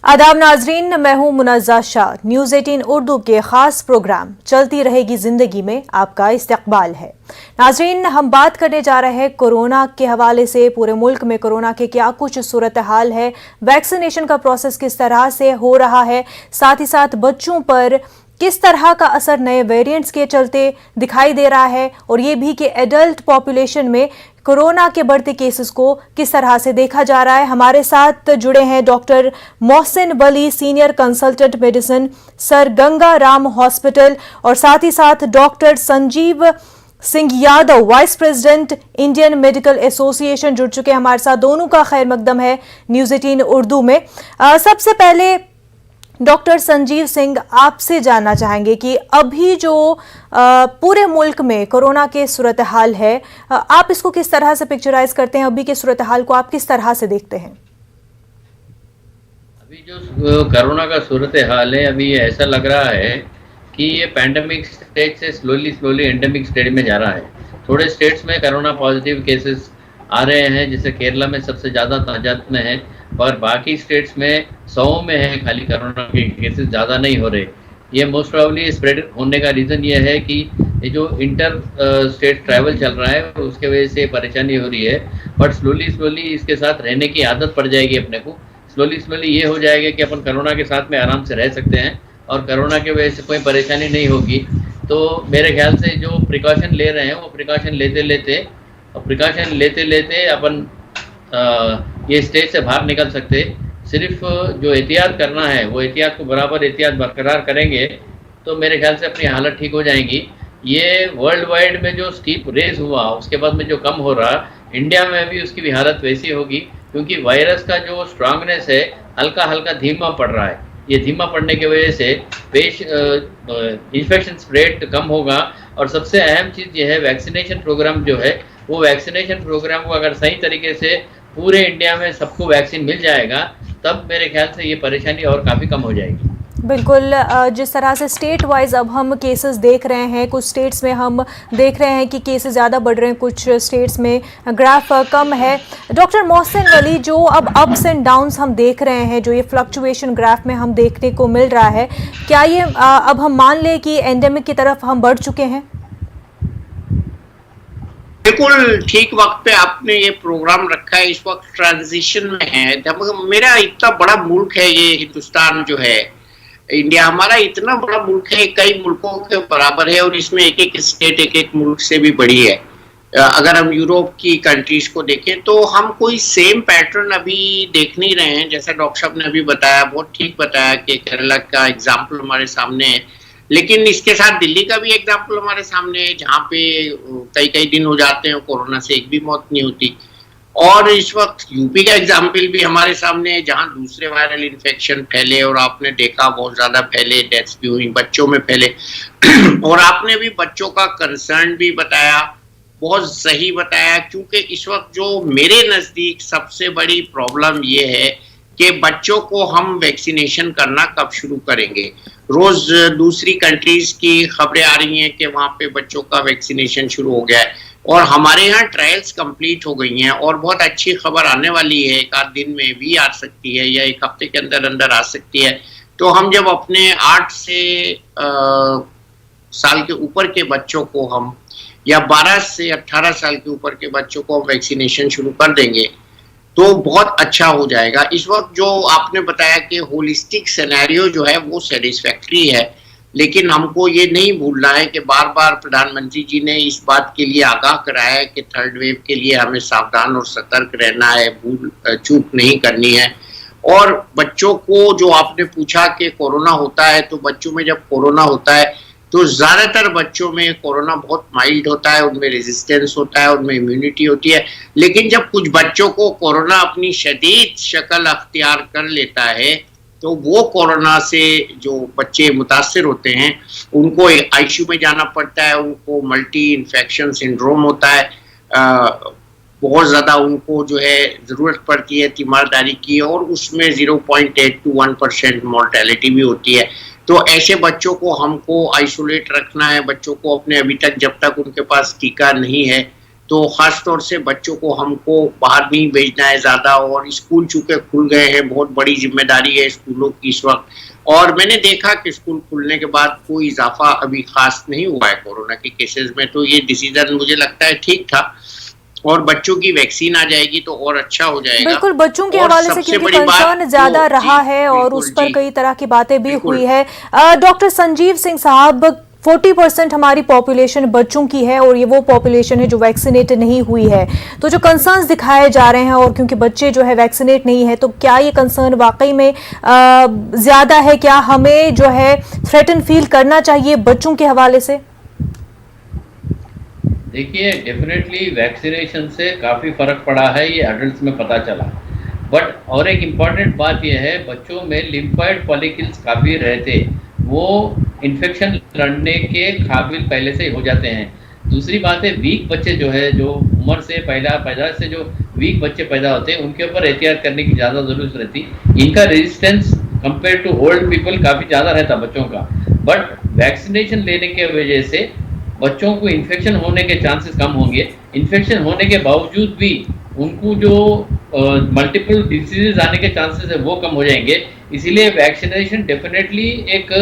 आदाब नाजरीन, मैं हूं मुनज़्ज़ा शाह। न्यूज़ 18 उर्दू के खास प्रोग्राम चलती रहेगी जिंदगी में आपका इस्तकबाल है। नाजरीन, हम बात करने जा रहे हैं कोरोना के हवाले से। पूरे मुल्क में कोरोना के क्या कुछ सूरत हाल है, वैक्सीनेशन का प्रोसेस किस तरह से हो रहा है, साथ ही साथ बच्चों पर किस तरह का असर नए वेरिएंट्स के चलते दिखाई दे रहा है, और ये भी कि एडल्ट पॉपुलेशन में कोरोना के बढ़ते केसेस को किस तरह से देखा जा रहा है। हमारे साथ जुड़े हैं doctor Mohsin Wali, senior consultant medicine, sir Ganga Ram hospital, और साथ ही साथ doctor Sanjeev Singh Yadav, vice president Indian medical association, जुड़ चुके हैं हमारे साथ। दोनों का खैर मकदम है न्यूज़ 18 उर्दू में। सबसे पहले डॉक्टर संजीव सिंह, आपसे जानना चाहेंगे कि अभी जो पूरे मुल्क में कोरोना के सूरत हाल है, आप इसको किस तरह से पिक्चराइज करते हैं? अभी के सूरत हाल को आप किस तरह से देखते हैं? अभी जो कोरोना का सूरत हाल है, अभी ये ऐसा लग रहा है कि ये पैंडेमिक स्टेज से स्लोली एंडेमिक स्टेज में जा रहा है। थोड़े स्टेट्स में कोरोना पॉजिटिव केसेस आ रहे हैं, जैसे केरला में सबसे ज़्यादा तादाद में है, और बाकी स्टेट्स में 100 में है खाली कोरोना के केसेस, ज़्यादा नहीं हो रहे। ये मोस्ट प्रॉब्ली स्प्रेड होने का रीज़न ये है कि ये जो इंटर स्टेट ट्रैवल चल रहा है उसके वजह से परेशानी हो रही है। बट स्लोली इसके साथ रहने की आदत पड़ जाएगी अपने को। स्लोली ये हो जाएगा कि अपन कोरोना के साथ में आराम से रह सकते हैं और कोरोना की वजह से कोई परेशानी नहीं होगी। तो मेरे ख्याल से जो प्रिकॉशन ले रहे हैं वो प्रिकॉशन लेते लेते अपन ये स्टेज से बाहर निकल सकते। सिर्फ जो एहतियात करना है वो एहतियात को बराबर एहतियात बरकरार करेंगे तो मेरे ख्याल से अपनी हालत ठीक हो जाएगी। ये वर्ल्ड वाइड में जो स्टीप रेस हुआ उसके बाद में जो कम हो रहा, इंडिया में भी उसकी भी हालत वैसी होगी, क्योंकि वायरस का जो स्ट्रांगनेस है हल्का हल्का धीमा पड़ रहा है। ये धीमा पड़ने की वजह से इन्फेक्शन रेट कम होगा। और सबसे अहम चीज़ ये है, वैक्सीनेशन प्रोग्राम जो है वो वैक्सीनेशन प्रोग्राम को अगर सही तरीके से पूरे इंडिया में सबको वैक्सीन मिल जाएगा तब मेरे ख्याल से ये परेशानी और काफ़ी कम हो जाएगी। बिल्कुल, जिस तरह से स्टेट वाइज अब हम केसेस देख रहे हैं, कुछ स्टेट्स में हम देख रहे हैं कि केसेस ज़्यादा बढ़ रहे हैं, कुछ स्टेट्स में ग्राफ कम है। डॉक्टर मोहसिन वली, जो अब अप्स एंड डाउन्स हम देख रहे हैं, जो ये फ्लक्चुएशन ग्राफ में हम देखने को मिल रहा है, क्या ये अब हम मान लें कि एंडेमिक की तरफ हम बढ़ चुके हैं? बिल्कुल ठीक वक्त पे आपने ये प्रोग्राम रखा है। इस वक्त ट्रांजिशन में है। मेरा इतना बड़ा मुल्क है ये हिंदुस्तान जो है, इंडिया हमारा इतना बड़ा मुल्क है, कई मुल्कों के बराबर है, और इसमें एक एक स्टेट एक एक मुल्क से भी बड़ी है। अगर हम यूरोप की कंट्रीज को देखें तो हम कोई सेम पैटर्न अभी देख नहीं रहे हैं। जैसा डॉक्टर साहब ने अभी बताया, बहुत ठीक बताया कि केरला का एग्जाम्पल हमारे सामने है, लेकिन इसके साथ दिल्ली का भी एग्जाम्पल हमारे सामने है, जहाँ पे कई दिन हो जाते हैं कोरोना से एक भी मौत नहीं होती। और इस वक्त यूपी का एग्जाम्पल भी हमारे सामने है, जहाँ दूसरे वायरल इन्फेक्शन फैले, और आपने देखा बहुत ज्यादा फैले, डेथ्स भी हुई, बच्चों में फैले। और आपने भी बच्चों का कंसर्न भी बताया, बहुत सही बताया, क्योंकि इस वक्त जो मेरे नजदीक सबसे बड़ी प्रॉब्लम ये है कि बच्चों को हम वैक्सीनेशन करना कब शुरू करेंगे। रोज दूसरी कंट्रीज की खबरें आ रही हैं कि वहाँ पे बच्चों का वैक्सीनेशन शुरू हो गया है, और हमारे यहाँ ट्रायल्स कंप्लीट हो गई हैं, और बहुत अच्छी खबर आने वाली है, एक आध दिन में भी आ सकती है या एक हफ्ते के अंदर अंदर आ सकती है। तो हम जब अपने 8 से साल के ऊपर के बच्चों को हम, या 12 से 18 साल के ऊपर के बच्चों को हम वैक्सीनेशन शुरू कर देंगे तो बहुत अच्छा हो जाएगा। इस वक्त जो आपने बताया कि होलिस्टिक सिनेरियो जो है वो सेटिस्फैक्ट्री है, लेकिन हमको ये नहीं भूलना है कि बार बार प्रधानमंत्री जी ने इस बात के लिए आगाह कराया है कि थर्ड वेव के लिए हमें सावधान और सतर्क रहना है, भूल चूक नहीं करनी है। और बच्चों को जो आपने पूछा कि कोरोना होता है, तो बच्चों में जब कोरोना होता है तो ज़्यादातर बच्चों में कोरोना बहुत माइल्ड होता है, उनमें रेजिस्टेंस होता है, उनमें इम्यूनिटी होती है। लेकिन जब कुछ बच्चों को कोरोना अपनी शदीद शक्ल अख्तियार कर लेता है तो वो कोरोना से जो बच्चे मुतासिर होते हैं उनको आईसीयू में जाना पड़ता है, उनको मल्टी इन्फेक्शन सिंड्रोम होता है, बहुत ज़्यादा उनको जो है ज़रूरत पड़ती है तीमारदारी की, और उसमें 0.8 to 1% मोर्टेलिटी भी होती है। तो ऐसे बच्चों को हमको आइसोलेट रखना है। बच्चों को अपने, अभी तक जब तक उनके पास टीका नहीं है तो खास तौर से बच्चों को हमको बाहर नहीं भेजना है ज़्यादा, और स्कूल चूंकि खुल गए हैं, बहुत बड़ी जिम्मेदारी है स्कूलों की इस वक्त। और मैंने देखा कि स्कूल खुलने के बाद कोई इजाफा अभी खास नहीं हुआ है कोरोना के केसेस में, तो ये डिसीजन मुझे लगता है ठीक था। और बच्चों की वैक्सीन आ जाएगी तो और अच्छा हो जाएगा। बिल्कुल, बच्चों के और हवाले से सबसे क्योंकि बड़ी बात कंसर्न ज्यादा तो रहा जी, है और बिल्कुल उस पर जी, कई तरह की बातें भी बिल्कुल। हुई है। डॉक्टर संजीव सिंह साहब, 40% हमारी पॉपुलेशन बच्चों की है और ये वो पॉपुलेशन है जो वैक्सीनेट नहीं हुई है। तो जो कंसर्न्स दिखाए जा रहे हैं, और क्योंकि बच्चे जो है वैक्सीनेट नहीं है, तो क्या ये कंसर्न वाकई में ज्यादा है? क्या हमें जो है थ्रेटन फील करना चाहिए बच्चों के हवाले से? देखिए, डेफिनेटली वैक्सीनेशन से काफ़ी फ़र्क पड़ा है, ये एडल्ट्स में पता चला। बट और एक इम्पॉर्टेंट बात यह है, बच्चों में लिम्फॉइड फॉलिकल्स काफ़ी रहते, वो इन्फेक्शन लड़ने के काबिल पहले से ही हो जाते हैं। दूसरी बात है, वीक बच्चे जो है, जो उम्र से पैदाइश से जो वीक बच्चे पैदा होते हैं, उनके ऊपर एहतियात करने की ज़्यादा ज़रूरत रहती। इनका resistance compare to old people काफ़ी ज़्यादा रहता बच्चों का। बट वैक्सीनेशन लेने के वजह से बच्चों को इन्फेक्शन होने के चांसेस कम होंगे। इन्फेक्शन होने के बावजूद भी उनको जो मल्टीपल डिसीजेज आने के चांसेस है वो कम हो जाएंगे। इसीलिए वैक्सीनेशन डेफिनेटली एक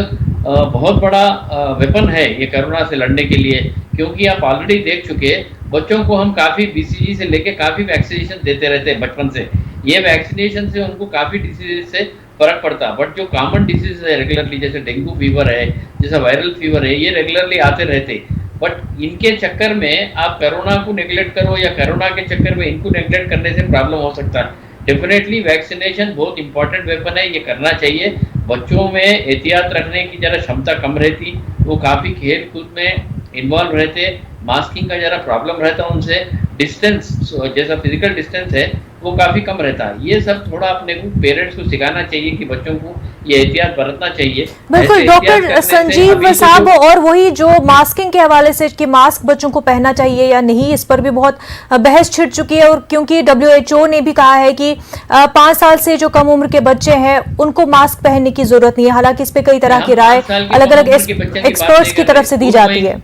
बहुत बड़ा वेपन है ये कोरोना से लड़ने के लिए, क्योंकि आप ऑलरेडी देख चुके बच्चों को हम काफ़ी बीसीजी से लेके काफ़ी वैक्सीनेशन देते रहते हैं बचपन से। ये वैक्सीनेशन से उनको काफ़ी डिसीजेज से फर्क पड़ता। बट जो कॉमन डिसीज है रेगुलरली, जैसे डेंगू फीवर है, जैसा वायरल फीवर है, ये रेगुलरली आते रहते। बट इनके चक्कर में आप कोरोना को नेग्लेक्ट करो या कोरोना के चक्कर में इनको नेग्लेक्ट करने से प्रॉब्लम हो सकता है। डेफिनेटली वैक्सीनेशन बहुत इंपॉर्टेंट वेपन है, ये करना चाहिए। बच्चों में एहतियात रखने की ज़रा क्षमता कम रहती, वो काफ़ी खेल कूद में इन्वॉल्व रहते, मास्किंग का ज़रा प्रॉब्लम रहता उनसे, डिस्टेंस जैसा फिजिकल डिस्टेंस है वो काफ़ी कम रहता है। ये सब थोड़ा अपने को पेरेंट्स को सिखाना चाहिए कि बच्चों को ये एहतियात बरतना चाहिए। बिल्कुल डॉक्टर संजीव साहब, और वही जो मास्किंग के हवाले से कि मास्क बच्चों को पहनना चाहिए या नहीं, इस पर भी बहुत बहस छिड़ चुकी है। और क्योंकि WHO ने भी कहा है कि 5 साल से जो कम उम्र के बच्चे हैं उनको मास्क पहनने की जरूरत नहीं है। हालांकि इस पे कई तरह की राय अलग अलग एक्सपर्ट्स की तरफ से दी जाती है।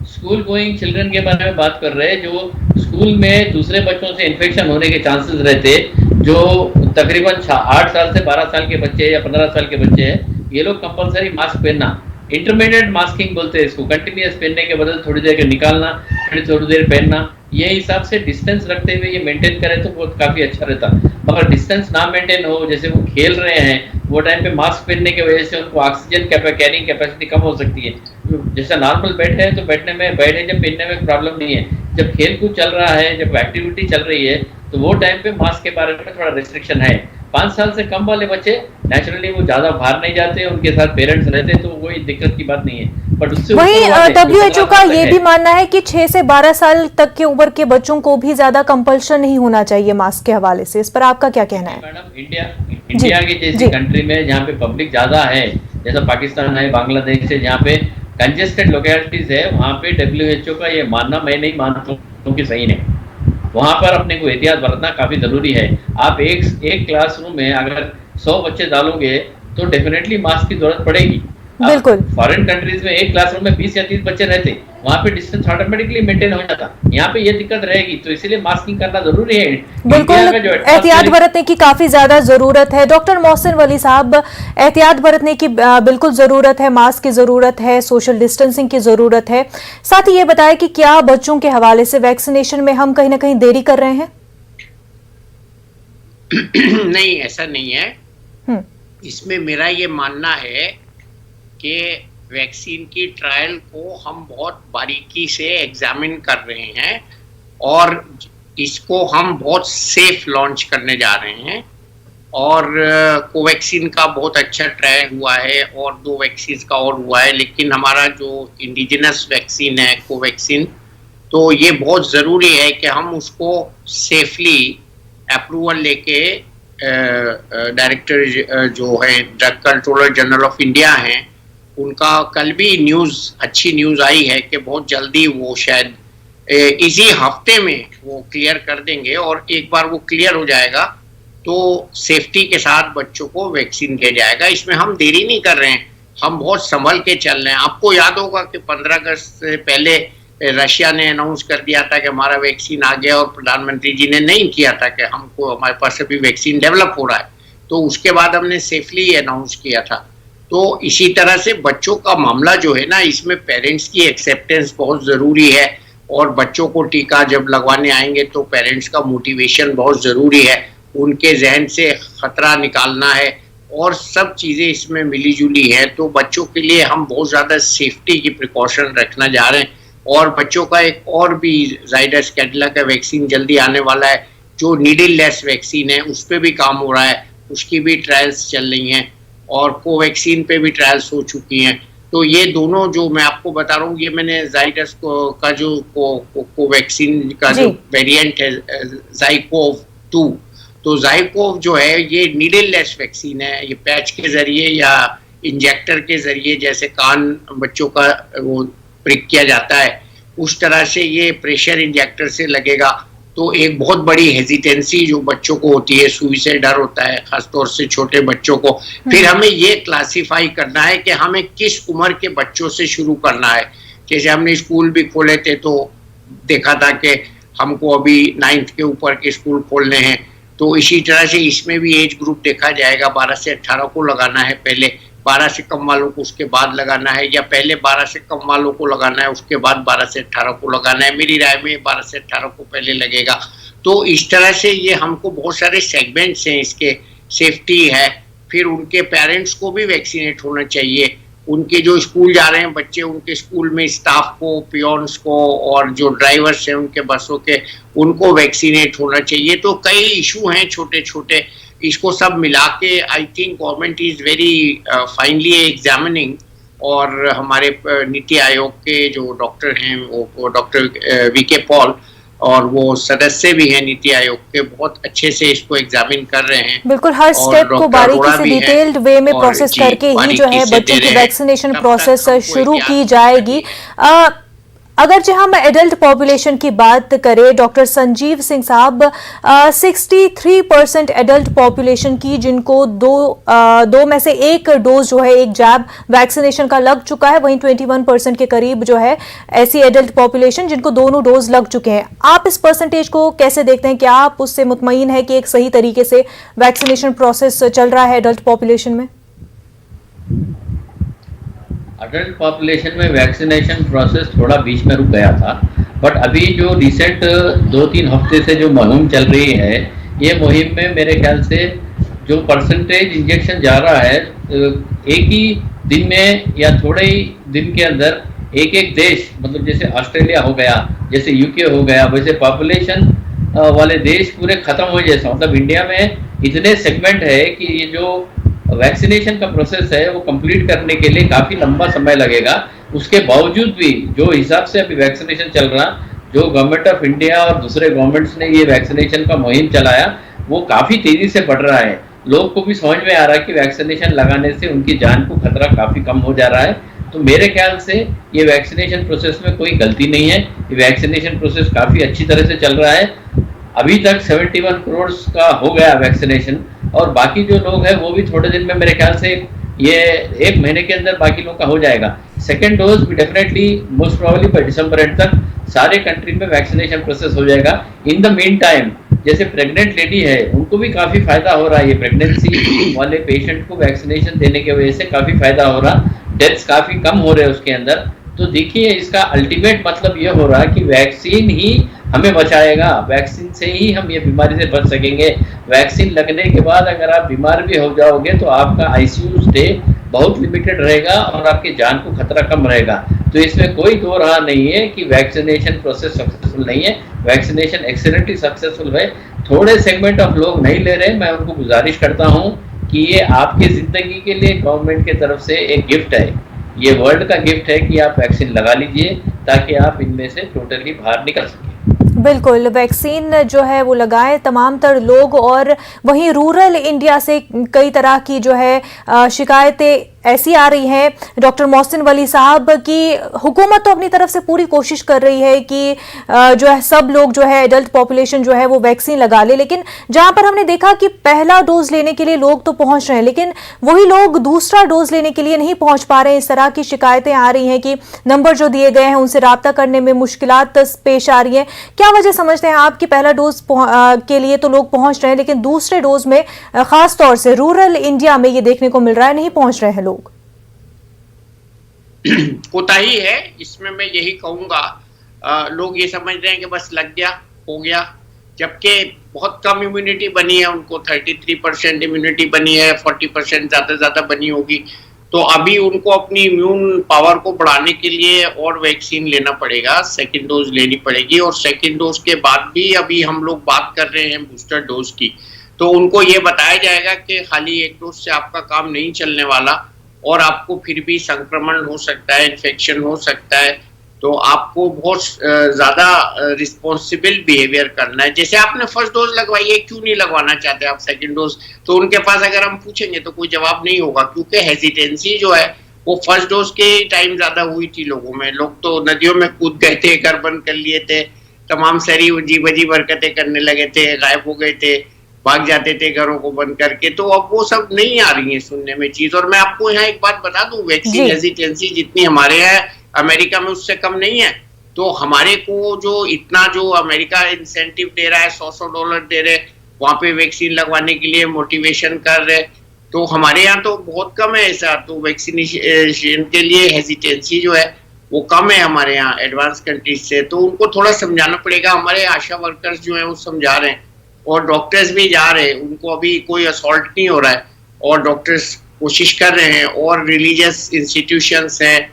स्कूल गोइंग चिल्ड्रन के बारे में बात कर रहे हैं, जो स्कूल में दूसरे बच्चों से इन्फेक्शन होने के चांसेस रहते, जो तकरीबन 8 साल से 12 साल के बच्चे या 15 साल के बच्चे हैं, ये लोग कंपलसरी मास्क पहनना, इंटरमीडिएट मास्किंग बोलते हैं इसको, कंटिन्यूस पहनने के बदले थोड़ी देर के निकालना, फिर थोड़ी देर पहनना, ये हिसाब से डिस्टेंस रखते हुए ये मेंटेन करें तो बहुत काफ़ी अच्छा रहता। मगर डिस्टेंस ना मेंटेन हो, जैसे वो खेल रहे हैं वो टाइम पे मास्क पहनने की वजह से उनको ऑक्सीजन कैरिंग कैपेसिटी कम हो सकती है। जैसा नॉर्मल बैठे हैं तो बैठे जब पहनने में प्रॉब्लम नहीं है, जब खेल कूद चल रहा है, जब एक्टिविटी चल रही है, तो वो टाइम पे मास्क के बारे में थोड़ा रिस्ट्रिक्शन है। 5 साल से कम वाले बच्चे नेचुरली वो ज़्यादा बाहर नहीं जाते, उनके साथ पेरेंट्स रहते, तो कोई दिक्कत की बात नहीं है। बट उससे वहीं WHO का ये भी मानना है कि 6 से 12 साल तक के उम्र के बच्चों को भी ज्यादा कंपल्शन नहीं होना चाहिए मास्क के हवाले से। इस पर आपका क्या कहना है? मैडम, इंडिया की जैसी कंट्री में जहाँ पे पब्लिक ज़्यादा है, जैसा पाकिस्तान है, बांग्लादेश है, जहाँ पे कंजेस्टेड लोकेलिटीज है, वहाँ पे WHO का ये मानना मैं नहीं मानता हूँ कि सही नहीं। वहाँ पर अपने को एहतियात बरतना काफ़ी ज़रूरी है। आप एक क्लासरूम में अगर 100 बच्चे डालोगे तो डेफिनेटली मास्क की जरूरत पड़ेगी। बिल्कुल। फॉरेन कंट्रीज में एक क्लासरूम में 20 या 30 बच्चे रहते, वहाँ पे डिस्टेंस ऑटोमेटिकली मेंटेन हो जाता। यहाँ पे ये दिक्कत रहेगी, तो इसीलिए मास्किंग करना जरूरी है। बिल्कुल, एहतियात बरतने की काफी ज्यादा जरूरत है। डॉक्टर मोहसिन वली साहब, एहतियात बरतने की बिल्कुल जरूरत है, मास्क की जरूरत है, सोशल डिस्टेंसिंग की जरूरत है। साथ ही ये बताएं कि क्या बच्चों के हवाले से वैक्सीनेशन में हम कहीं ना कहीं देरी कर रहे हैं? नहीं, ऐसा नहीं है। इसमें मेरा ये मानना है कि वैक्सीन की ट्रायल को हम बहुत बारीकी से एग्जामिन कर रहे हैं और इसको हम बहुत सेफ लॉन्च करने जा रहे हैं। और कोवैक्सीन का बहुत अच्छा ट्रायल हुआ है और 2 वैक्सीन का और हुआ है, लेकिन हमारा जो इंडिजिनस वैक्सीन है कोवैक्सीन, तो ये बहुत ज़रूरी है कि हम उसको सेफली अप्रूवल लेके डायरेक्टर जो है drug controller general of India हैं, उनका कल भी अच्छी न्यूज़ आई है कि बहुत जल्दी वो शायद इसी हफ्ते में वो क्लियर कर देंगे, और एक बार वो क्लियर हो जाएगा तो सेफ्टी के साथ बच्चों को वैक्सीन किया जाएगा। इसमें हम देरी नहीं कर रहे हैं, हम बहुत संभल के चल रहे हैं। आपको याद होगा कि 15 अगस्त से पहले रशिया ने अनाउंस कर दिया था कि हमारा वैक्सीन आ गया और प्रधानमंत्री जी ने नहीं किया था कि हमको हमारे पास अभी वैक्सीन डेवलप हो रहा है, तो उसके बाद हमने सेफली अनाउंस किया था। तो इसी तरह से बच्चों का मामला जो है ना, इसमें पेरेंट्स की एक्सेप्टेंस बहुत ज़रूरी है और बच्चों को टीका जब लगवाने आएंगे तो पेरेंट्स का मोटिवेशन बहुत ज़रूरी है, उनके जहन से खतरा निकालना है और सब चीज़ें इसमें मिली जुली है। तो बच्चों के लिए हम बहुत ज़्यादा सेफ्टी की प्रिकॉशन रखना जा रहे हैं और बच्चों का एक और भी जाइडस कैडिला का वैक्सीन जल्दी आने वाला है जो नीडल लेस वैक्सीन है, उस पर भी काम हो रहा है, उसकी भी ट्रायल्स चल रही हैं और कोवैक्सीन पे भी ट्रायल्स हो चुकी हैं। तो ये दोनों जो मैं आपको बता रहा हूँ, ये मैंने जाइडस का जो कोवैक्सीन का जो वेरिएंट है जाइकोव 2, तो जाइकोव जो है ये नीडल लेस वैक्सीन है, ये पैच के जरिए या इंजेक्टर के जरिए जैसे कान बच्चों का वो प्रिक किया जाता है उस तरह से ये प्रेशर इंजेक्टर से लगेगा। तो एक बहुत बड़ी हेजिटेंसी जो बच्चों को होती है, सुई से डर होता है खासतौर से छोटे बच्चों को। फिर हमें ये क्लासिफाई करना है कि हमें किस उम्र के बच्चों से शुरू करना है। जैसे हमने स्कूल भी खोले थे तो देखा था कि हमको अभी 9th के ऊपर के स्कूल खोलने हैं, तो इसी तरह से इसमें भी एज ग्रुप देखा जाएगा। 12 से 18 को लगाना है पहले, 12 से कम वालों को उसके बाद लगाना है, या पहले 12 से कम वालों को लगाना है उसके बाद 12 से 18 को लगाना है। मेरी राय में 12 से 18 को पहले लगेगा। तो इस तरह से ये हमको बहुत सारे सेगमेंट्स हैं, इसके सेफ्टी है। फिर उनके पेरेंट्स को भी वैक्सीनेट होना चाहिए, उनके जो स्कूल जा रहे हैं बच्चे, उनके स्कूल में स्टाफ को, पियोन्स को और जो ड्राइवर्स हैं उनके बसों के, उनको वैक्सीनेट होना चाहिए। तो कई इशू हैं छोटे छोटे, इसको सब मिला के I think government is very finally examining. और हमारे नीति आयोग के जो डॉक्टर हैं वो डॉक्टर वीके पॉल और वो सदस्य भी हैं नीति आयोग के, बहुत अच्छे से इसको एग्जामिन कर रहे हैं। बिल्कुल, हर स्टेप को बारीकी से डिटेल्ड वे में प्रोसेस करके ही जो है बच्चों की वैक्सीनेशन प्रोसेस शुरू की जाएगी। अगर जो हम एडल्ट पॉपुलेशन की बात करें, डॉक्टर संजीव सिंह साहब, 63% एडल्ट पॉपुलेशन की जिनको दो में से एक डोज जो है, एक जैब वैक्सीनेशन का लग चुका है, वहीं 21% के करीब जो है ऐसी एडल्ट पॉपुलेशन जिनको दोनों डोज लग चुके हैं। आप इस परसेंटेज को कैसे देखते हैं? क्या आप उससे मुतमईन है कि एक सही तरीके से वैक्सीनेशन प्रोसेस चल रहा है एडल्ट पॉपुलेशन में? अडल्ट पॉपुलेशन में वैक्सीनेशन प्रोसेस थोड़ा बीच में रुक गया था, बट अभी जो रिसेंट 2-3 हफ्ते से जो मुहिम चल रही है, ये मुहिम में मेरे ख्याल से जो परसेंटेज इंजेक्शन जा रहा है, एक ही दिन में या थोड़े ही दिन के अंदर एक एक देश, मतलब जैसे ऑस्ट्रेलिया हो गया, जैसे यूके हो गया, वैसे पॉपुलेशन वाले देश पूरे खत्म हो जैसा। मतलब इंडिया में इतने सेगमेंट है कि ये जो वैक्सीनेशन का प्रोसेस है वो कंप्लीट करने के लिए काफ़ी लंबा समय लगेगा। उसके बावजूद भी जो हिसाब से अभी वैक्सीनेशन चल रहा, जो गवर्नमेंट ऑफ इंडिया और दूसरे गवर्नमेंट्स ने ये वैक्सीनेशन का मुहिम चलाया, वो काफ़ी तेज़ी से बढ़ रहा है। लोग को भी समझ में आ रहा है कि वैक्सीनेशन लगाने से उनकी जान को खतरा काफ़ी कम हो जा रहा है। तो मेरे ख्याल से ये वैक्सीनेशन प्रोसेस में कोई गलती नहीं है, ये वैक्सीनेशन प्रोसेस काफ़ी अच्छी तरह से चल रहा है। अभी तक 71 करोड़ का हो गया वैक्सीनेशन, और बाकी जो लोग हैं वो भी थोड़े दिन में, मेरे ख्याल से ये 1 महीने के अंदर बाकी लोग का हो जाएगा। सेकेंड डोज भी definitely most probably by December and तक सारे कंट्री में वैक्सीनेशन प्रोसेस हो जाएगा। इन द मीन टाइम जैसे प्रेग्नेंट लेडी है उनको भी काफ़ी फायदा हो रहा है, ये प्रेगनेंसी वाले पेशेंट को वैक्सीनेशन देने की वजह से काफ़ी फायदा हो रहा, डेथ्स काफ़ी कम हो रहे हैं उसके अंदर। तो देखिए, इसका अल्टीमेट मतलब ये हो रहा है कि वैक्सीन ही हमें बचाएगा, वैक्सीन से ही हम ये बीमारी से बच सकेंगे। वैक्सीन लगने के बाद अगर आप बीमार भी हो जाओगे तो आपका आईसीयू स्टे बहुत लिमिटेड रहेगा और आपकी जान को खतरा कम रहेगा। तो इसमें कोई दो राह नहीं है कि वैक्सीनेशन प्रोसेस सक्सेसफुल नहीं है, वैक्सीनेशन एक्सीलेंटली सक्सेसफुल है। थोड़े सेगमेंट ऑफ लोग नहीं ले रहे, मैं उनको गुजारिश करता हूँ कि ये आपकी ज़िंदगी के लिए गवर्नमेंट की तरफ से एक गिफ्ट है, ये वर्ल्ड का गिफ्ट है कि आप वैक्सीन लगा लीजिए ताकि आप इनमें से टोटली बाहर निकल सकें। बिल्कुल, वैक्सीन जो है वो लगाएं तमाम तर लोग। और वहीं रूरल इंडिया से कई तरह की जो है शिकायतें ऐसी आ रही है डॉक्टर मोहसिन वली साहब की हुकूमत तो अपनी तरफ से पूरी कोशिश कर रही है कि जो है सब लोग जो है एडल्ट पॉपुलेशन जो है वो वैक्सीन लगा ले, लेकिन जहां पर हमने देखा कि पहला डोज लेने के लिए लोग तो पहुंच रहे हैं लेकिन वही लोग दूसरा डोज लेने के लिए नहीं पहुंच पा रहे हैं। इस तरह की शिकायतें आ रही हैं कि नंबर जो दिए गए हैं उनसे राब्ता करने में मुश्किलात पेश आ रही है। क्या वजह समझते हैं आप कि पहला डोज के लिए तो लोग पहुंच रहे हैं लेकिन दूसरे डोज में खास तौर से रूरल इंडिया में ये देखने को मिल रहा है नहीं पहुंच रहे हैं लोग? कोताही है इसमें, मैं यही कहूंगा। लोग ये समझ रहे हैं कि बस लग गया हो गया, जबकि बहुत कम इम्यूनिटी बनी है उनको, 33% इम्यूनिटी बनी है, 40% ज्यादा बनी होगी। तो अभी उनको अपनी इम्यून पावर को बढ़ाने के लिए और वैक्सीन लेना पड़ेगा, सेकेंड डोज लेनी पड़ेगी। और सेकेंड डोज के बाद भी अभी हम लोग बात कर रहे हैं बूस्टर डोज की, तो उनको ये बताया जाएगा कि खाली एक डोज से आपका काम नहीं चलने वाला और आपको फिर भी संक्रमण हो सकता है, इन्फेक्शन हो सकता है। तो आपको बहुत ज्यादा रिस्पॉन्सिबल बिहेवियर करना है। जैसे आपने फर्स्ट डोज लगवाई है, क्यों नहीं लगवाना चाहते आप सेकंड डोज? तो उनके पास अगर हम पूछेंगे तो कोई जवाब नहीं होगा, क्योंकि हेजिटेंसी जो है वो फर्स्ट डोज के टाइम ज्यादा हुई थी लोगों में। लोग तो नदियों में कूद गए थे, घर बंद कर लिए थे, तमाम सारी अजीब अजीब हरकतें करने लगे थे, गायब हो गए थे, भाग जाते थे घरों को बंद करके। तो अब वो सब नहीं आ रही है सुनने में चीज। और मैं आपको यहाँ एक बात बता दूं, वैक्सीन हेजिटेंसी जितनी हमारे यहाँ अमेरिका में उससे कम नहीं है। तो हमारे को जो इतना जो अमेरिका इंसेंटिव दे रहा है, $100 दे रहे, वहां पे वैक्सीन लगवाने के लिए मोटिवेशन कर रहे, तो हमारे यहाँ तो बहुत कम है ऐसा। तो वैक्सीनेशन के लिए हेजिटेंसी जो है वो कम है हमारे यहाँ एडवांस कंट्रीज से। तो उनको थोड़ा समझाना पड़ेगा। हमारे आशा वर्कर्स जो है वो समझा रहे हैं और डॉक्टर्स भी जा रहे हैं, उनको अभी कोई असॉल्ट नहीं हो रहा है और डॉक्टर्स कोशिश कर रहे हैं। और रिलीजियस इंस्टीट्यूशंस हैं,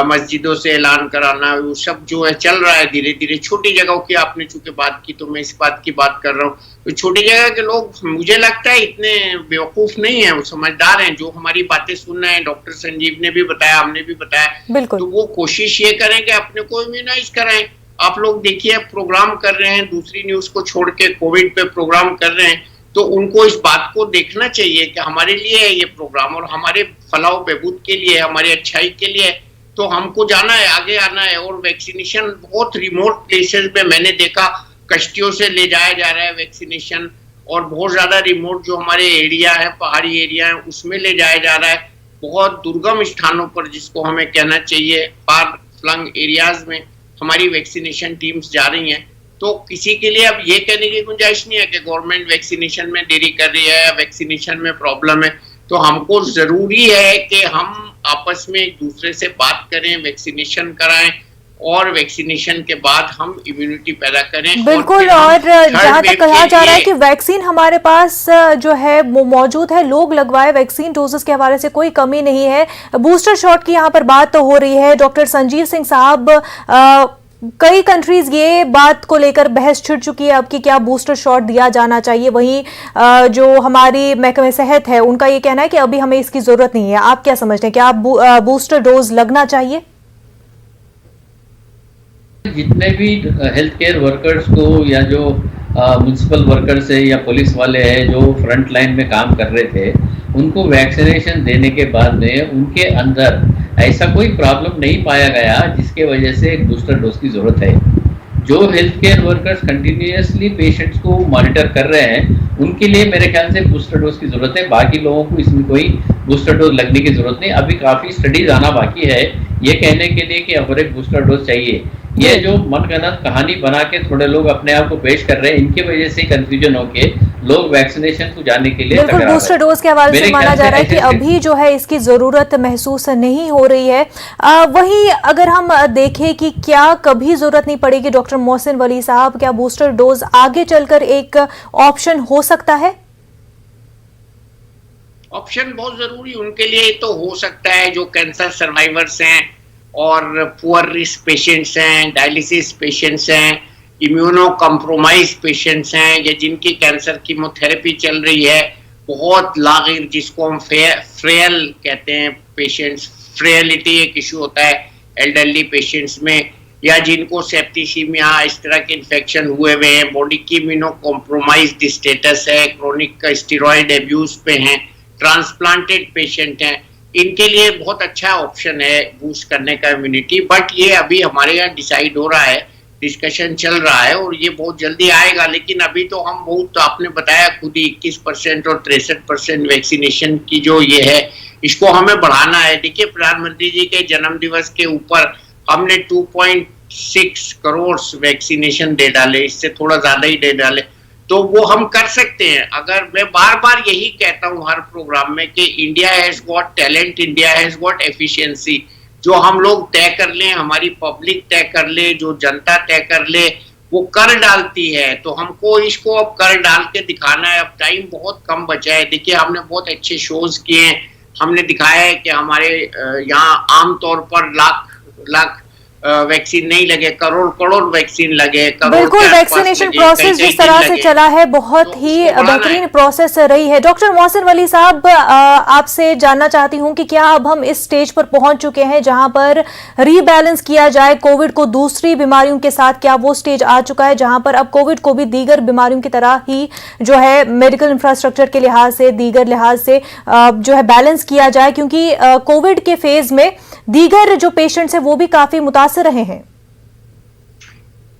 मस्जिदों से ऐलान कराना, वो सब जो है चल रहा है धीरे धीरे। छोटी जगहों की आपने चूंकि बात की तो मैं इस बात की बात कर रहा हूँ। तो छोटी जगह के लोग मुझे लगता है इतने बेवकूफ नहीं है, वो समझदार हैं, जो हमारी बातें सुन रहे हैं। डॉक्टर संजीव ने भी बताया, हमने भी बताया, तो वो कोशिश ये करें कि अपने को इम्यूनाइज कराएं। आप लोग देखिए प्रोग्राम कर रहे हैं, दूसरी न्यूज को छोड़ के कोविड पे प्रोग्राम कर रहे हैं, तो उनको इस बात को देखना चाहिए कि हमारे लिए है ये प्रोग्राम और हमारे फलाह बहबूद के लिए, हमारी अच्छाई के लिए। तो हमको जाना है, आगे आना है। और वैक्सीनेशन बहुत रिमोट प्लेसेस में मैंने देखा, कश्तियों से ले जाया जा रहा है वैक्सीनेशन, और बहुत ज्यादा रिमोट जो हमारे एरिया है, पहाड़ी एरिया है, उसमें ले जाया जा रहा है। बहुत दुर्गम स्थानों पर, जिसको हमें कहना चाहिए फार फ्लंग एरियाज में हमारी वैक्सीनेशन टीम्स जा रही हैं। तो किसी के लिए अब ये कहने की गुंजाइश नहीं है कि गवर्नमेंट वैक्सीनेशन में देरी कर रही है या वैक्सीनेशन में प्रॉब्लम है। तो हमको जरूरी है कि हम आपस में एक दूसरे से बात करें, वैक्सीनेशन कराएं और वैक्सीनेशन के बाद हम इम्यूनिटी पैदा करें। बिल्कुल। और जहां तक कहा जा रहा है कि वैक्सीन हमारे पास जो है वो मौजूद है, लोग लगवाए, वैक्सीन डोजेस के हवाले से कोई कमी नहीं है। बूस्टर शॉट की यहाँ पर बात तो हो रही है। डॉक्टर संजीव सिंह साहब, कई कंट्रीज ये बात को लेकर बहस छिड़ चुकी है अब कि क्या बूस्टर शॉट दिया जाना चाहिए। वहीं जो हमारी महकमे सेहत है उनका ये कहना है कि अभी हमें इसकी जरूरत नहीं है। आप क्या समझते हैं, क्या आप बूस्टर डोज लगना चाहिए? जितने भी हेल्थ केयर वर्कर्स को या जो म्युनिसिपल वर्कर्स है या पुलिस वाले हैं जो फ्रंट लाइन में काम कर रहे थे, उनको वैक्सीनेशन देने के बाद में उनके अंदर ऐसा कोई प्रॉब्लम नहीं पाया गया जिसके वजह से एक बूस्टर डोज की जरूरत है। जो health care workers continuously patients को मॉनिटर कर रहे हैं उनके लिए मेरे ख्याल से बूस्टर डोज की जरूरत है। बाकी लोगों को इसमें कोई बूस्टर डोज लगने की जरूरत नहीं। अभी काफी स्टडीज आना बाकी है ये कहने के लिए कि अब एक बूस्टर डोज चाहिए। ये जो मनगढ़ंत कहानी बना के थोड़े लोग अपने आप को पेश कर रहे हैं, इनकी वजह से कंफ्यूजन होके लोग वैक्सीनेशन को जाने के लिए बिल्कुल बूस्टर डोज के हवाले से माना जा रहा है कि अभी जो है इसकी जरूरत महसूस नहीं हो रही है। वहीं अगर हम देखें कि क्या कभी जरूरत नहीं पड़ेगी डॉक्टर मोहसिन वली साहब, क्या बूस्टर डोज आगे चलकर एक ऑप्शन हो सकता है? ऑप्शन बहुत जरूरी उनके लिए तो हो सकता है जो कैंसर सर्वाइवर्स हैं और पुअर रिस्क पेशेंट्स हैं, डायलिसिस पेशेंट्स हैं, इम्यूनो कॉम्प्रोमाइज पेशेंट्स हैं, या जिनकी कैंसर कीमोथेरेपी चल रही है, बहुत लागिर जिसको हम फ्रेयल कहते हैं पेशेंट्स, फ्रेयलिटी एक इशू होता है एल्डरली पेशेंट्स में, या जिनको सेप्टिसीमिया इस तरह के इन्फेक्शन हुए हुए हैं, बॉडी की इम्यूनो कॉम्प्रोमाइज्ड स्टेटस है, क्रोनिक स्टेरॉइड एब्यूज पे हैं, ट्रांसप्लांटेड पेशेंट हैं। इनके लिए बहुत अच्छा ऑप्शन है बूस्ट करने का इम्यूनिटी। बट ये अभी हमारे यहाँ डिसाइड हो रहा है, डिस्कशन चल रहा है और ये बहुत जल्दी आएगा। लेकिन अभी तो हम बहुत, आपने बताया खुद ही 21% और 63% वैक्सीनेशन की जो ये है, इसको हमें बढ़ाना है। देखिए प्रधानमंत्री जी के जन्म दिवस के ऊपर हमने 2.6 करोड़ वैक्सीनेशन दे डाले, इससे थोड़ा ज्यादा ही दे डाले, तो वो हम कर सकते हैं। अगर मैं बार बार यही कहता हूं हर प्रोग्राम में कि India has got talent, India has got efficiency. जो हम लोग तय कर लें, हमारी पब्लिक तय कर ले, जो जनता तय कर ले, वो कर डालती है। तो हमको इसको अब कर डाल के दिखाना है। अब टाइम बहुत कम बचा है। देखिए हमने बहुत अच्छे शोज किए हैं, हमने दिखाया है कि हमारे यहाँ आमतौर पर लाख वैक्सीन नहीं लगे, करोड़ वैक्सीन लगे। बिल्कुल, वैक्सीनेशन प्रोसेस जिस तरह से चला है बहुत ही बेहतरीन प्रोसेस रही है। डॉक्टर मोहसिन वली साहब, आपसे जानना चाहती हूं कि क्या अब हम इस स्टेज पर पहुंच चुके हैं जहां पर रीबैलेंस किया जाए कोविड को दूसरी बीमारियों के साथ? क्या वो स्टेज आ चुका है जहां पर अब कोविड को भी दीगर बीमारियों की तरह ही जो है मेडिकल इंफ्रास्ट्रक्चर के लिहाज से, दीगर लिहाज से जो है बैलेंस किया जाए? क्योंकि कोविड के फेज में दीगर जो पेशेंट्स हैं वो भी काफी मुतासिर रहे हैं।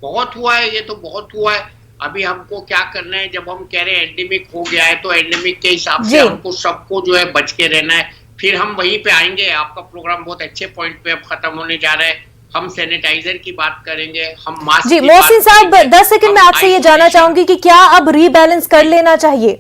बहुत हुआ है, ये तो बहुत हुआ है। अभी हमको क्या करना है, जब हम कह रहे हैं एंडेमिक हो गया है तो एंडेमिक के हिसाब से हमको सबको जो है बच के रहना है। फिर हम वहीं पे आएंगे। आपका प्रोग्राम बहुत अच्छे पॉइंट पे अब खत्म होने जा रहा है। हम सैनिटाइजर की बात करेंगे, हम मास्क जी। मोहसिन साहब, 10 सेकंड में आपसे ये जानना चाहूंगी कि क्या अब रीबैलेंस कर लेना चाहिए?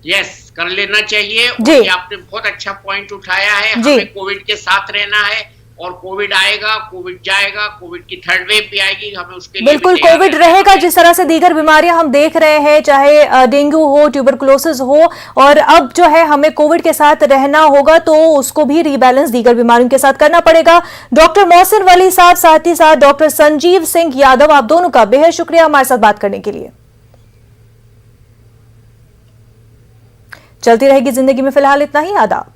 यस, कर लेना चाहिए। जी, आपने बहुत अच्छा पॉइंट उठाया है। हमें कोविड के साथ रहना है और कोविड आएगा, कोविड जाएगा, कोविड की थर्ड वेव भी आएगी, हमें उसके लिए बिल्कुल कोविड रहेगा। जिस तरह से दीगर बीमारियां हम देख रहे हैं, चाहे डेंगू हो, ट्यूबरकुलोसिस हो, और अब जो है हमें कोविड के साथ रहना होगा, तो उसको भी रीबैलेंस दीगर बीमारियों के साथ करना पड़ेगा। डॉक्टर मोहसिन वली साहब, साथ ही साथ डॉक्टर संजीव सिंह यादव, आप दोनों का बेहद शुक्रिया हमारे साथ बात करने के लिए। चलती रहेगी जिंदगी में फिलहाल इतना ही। आदाब।